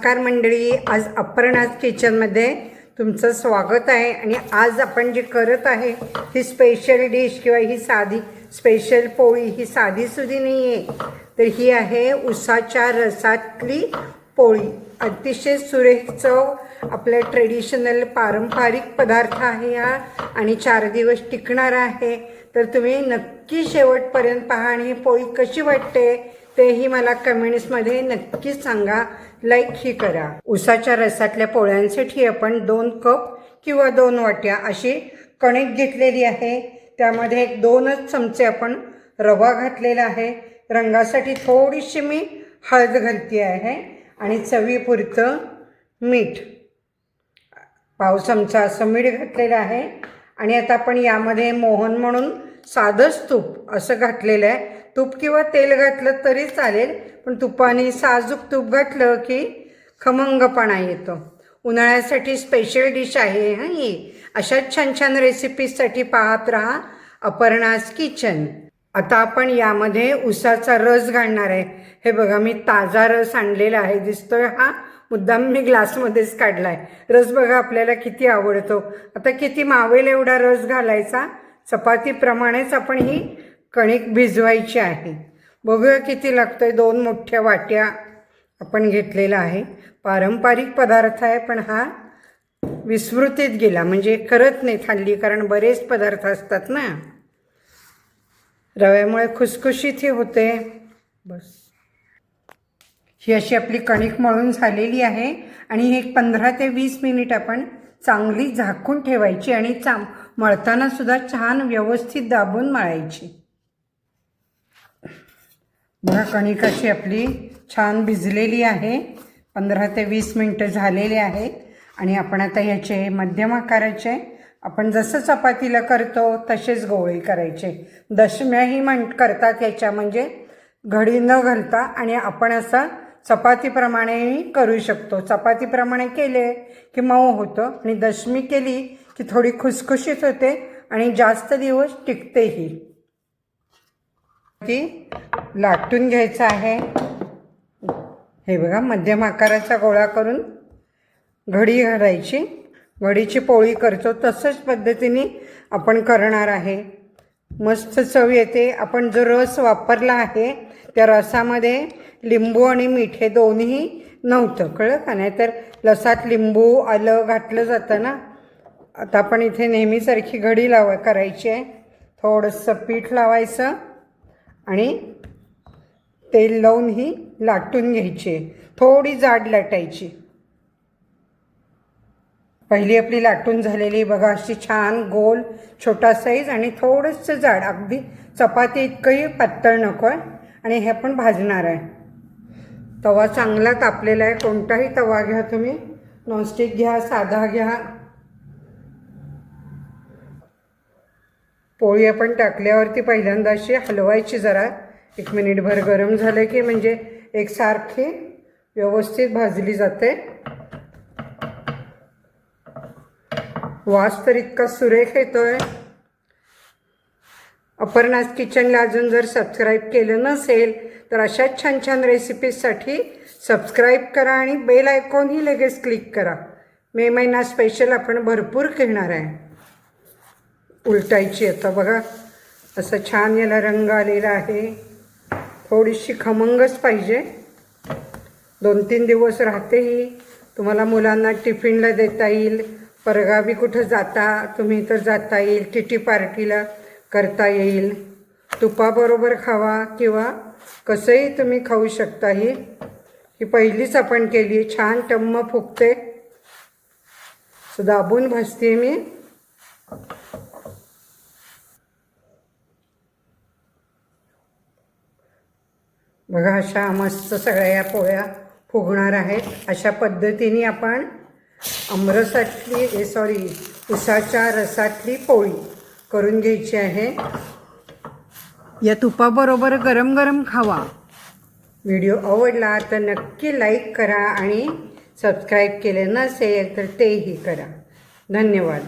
नमस्कार मंडळी, आज अपर्णाज किचनमध्ये तुमचं स्वागत आहे। आणि आज आपण जे करत आहे ही स्पेशल डिश किंवा ही साधी स्पेशल पोळी, ही साधी सुधी नाही आहे, तर ही आहे उसाच्या रसातली पोळी। अतिशय सुरेख चव, आपल्या ट्रेडिशनल पारंपरिक पदार्थ आहे हा आणि 4 दिवस टिकणार आहे। तर तुम्ही नक्की शेवटपर्यंत पहा आणि ही पोळी कशी वाटते तेही मला कमेंट्समध्ये नक्कीच सांगा, लाईक ही करा। उसाच्या रसातल्या पोळ्यांसाठी आपण 2 कप किंवा 2 वाट्या अशी कणिक घेतलेली आहे। त्यामध्ये 2च चमचे आपण रवा घातलेला आहे। रंगासाठी थोडीशी मी हळद घालते आहे आणि चवीपुरतं मीठ, पाव चमचा असं मीठ घातलेलं आहे। आणि आता आपण यामध्ये मोहन म्हणून साधंच तूप असं घातलेलं आहे। तूप किंवा तेल घातलं तरी चालेल, पण तुपाने साजूक तूप घातलं की खमंगपणा येतो। उन्हाळ्यासाठी स्पेशल डिश आहे ही। अशाच छान छान रेसिपीजसाठी पाहत राहा अपर्णाज किचन। आता आपण यामध्ये उसाचा रस घालणार आहे। हे बघा, मी ताजा रस आणलेला आहे, दिसतोय हा, मुद्दाम मी ग्लासमध्येच काढला आहे। रस बघा आपल्याला किती आवडतो। आता किती मावेल एवढा रस घालायचा। चपातीप्रमाणेच आपण ही कणिक भिजवायची आहे। बघूया किती लागतोय। 2 मोठ्या वाट्या आपण घेतलेला आहे। पारंपरिक पदार्थ आहे, पण हा विस्मृतीत गेला, म्हणजे करत नाही हल्ली, कारण बरेच पदार्थ असतात ना। रव्यामुळे खुसखुशीत होते। बस ही अशी आपली कणिक मळून झालेली आहे आणि हे 15 ते 20 मिनिट आपण चांगली झाकून ठेवायची आणि मळताना सुद्धा छान व्यवस्थित दाबून मळायची। बघा, कणिक अशी आपली छान भिजलेली आहे। 15 ते 20 मिनिटं झालेले आहेत आणि आपण आता ह्याचे मध्यम आकाराचे, आपण जसं चपातीला करतो तसेच गोळे करायचे। दशम्याही करतात ह्याच्या, म्हणजे घडी न घालता, आणि आपण असं चपातीप्रमाणेही करू शकतो। चपातीप्रमाणे केले की मऊ होतं आणि दशमी केली की थोडी खुसखुशीत होते आणि जास्त दिवस टिकतेही। ती लाटून घ्यायचं आहे। हे बघा, मध्यम आकाराचा गोळा करून घडी घालायची। घडीची पोळी करतो तसंच पद्धतीने आपण करणार आहे। मस्त चव येते। आपण जो रस वापरला आहे त्या रसामध्ये लिंबू आणि मीठ हे दोन्ही नव्हतं, कळलं का? नाही तर रसात लिंबू आलं घातलं जातं ना। आता आपण इथे नेहमीसारखी घडी करायची आहे। थोडंसं पीठ लावायचं आणि तेल लावून ही लाटून घ्यायची, थोडी जाड लाटायची। पहिली आपली लाटून झालेली बघा, अशी छान गोल छोटा साईज आणि थोडंसं जाड, अगदी चपाती इतकंही पातळ नको आहे। आणि हे पण भाजणार आहे। तवा चांगला तापलेला आहे। कोणताही तवा घ्या तुम्ही, नॉनस्टिक घ्या, साधा घ्या। पोळी आपण टाकल्यावरती पहिल्यांदा अशी हलवायची जरा, 1 मिनिटभर गरम झालं की म्हणजे एकसारखी व्यवस्थित भाजली जाते। वास तर इतका सुरेख येतोय। अपर्णाज किचनला अजून जर सबस्क्राईब केलं नसेल तर अशाच छान छान रेसिपीजसाठी सबस्क्राईब करा आणि बेल आयकॉनही लगेच क्लिक करा। मे महिना स्पेशल आपण भरपूर घेणार आहे। उलटायची आता बघा, असं छान याला रंग आलेला आहे। थोडीशी खमंगच पाहिजे। 2-3 दिवस राहते ही। तुम्हाला मुलांना टिफिनला देता येईल, परगावी कुठं जाता तुम्ही तर जाता येईल, किटी पार्टीला करता येईल। तुपाबरोबर खावा किंवा कसंही तुम्ही खाऊ शकता। ही पहिलीच आपण केली, छान टम्म फुगते। दाबून भाजते मी। बघा, अशा मस्त सगळ्या या पोळ्या फुगणार आहेत। अशा पद्धतीने आपण उसाच्या रसातली पोळी करून घ्यायची आहे। या तुपाबरोबर गरम गरम खावा। व्हिडिओ आवडला तर नक्की लाईक करा आणि सबस्क्राईब केले नसेल तर तेही करा। धन्यवाद।